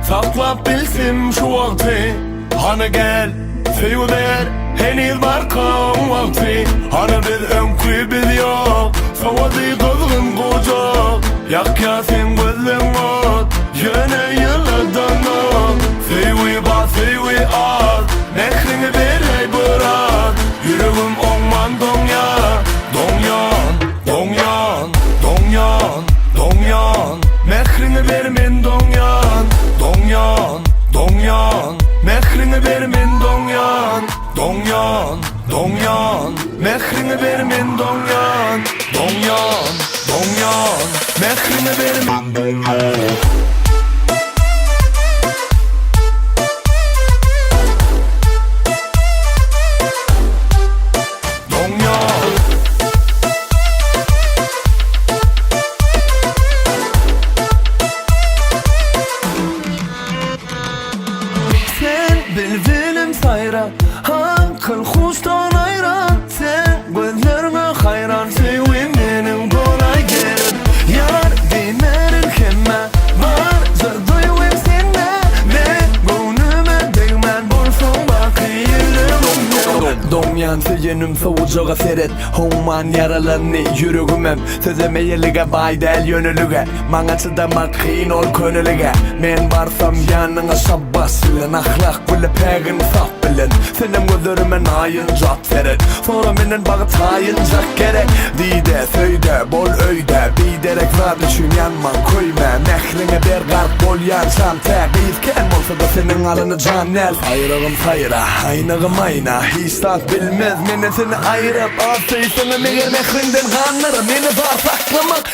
saklap bilsim şu vakti. Hani gel sevgiler henüz var kan vakti. Hani biz önkü biz yok savadı kızgın kucak. Yak ya sen gözün ot yine yıllardan ot. Sevgi bas sevgi az nekrini berey bırak. Yüreğim onman donya donyan donyan donyan donyan. Mehrini vermin donyan donyan donyan. Mehrini vermin donyan donyan donyan. Mehrini vermin donyan donyan donyan. Mehrini vermin donyan. Bildiğim sayran hakkın kuştan ayran. Sen gözlerime hayran sevim benim kolay gelin. Yar dinlerin kemme var zırduyum sende. Ben gönlüme değmen bulsun bakıyorum. Donyan seyenim soğucağa seret. Homman yaralarını yüreğimem. Sözemeyeliğe baydel yönülüge. Mana çıdamak kıyın ol könülüge. Men varsam yanına şabbasılın. Ahlak bile pegin saf bilin. Senem gözlerime nayın cevap verin. Sonra menen bağı tayıncak gerek. Dide söyde bol öyde. Biderek var düşün yanman koyma. Mehline bir garp bol yansam. Teqiyizken olsa da senin alını canel. Ayrığım sayra aynığım ayna. Hiç tat bilmez mene seni ayırıp. Asıyı sana meğer mehlinden kanlarım. Meni var saklamak.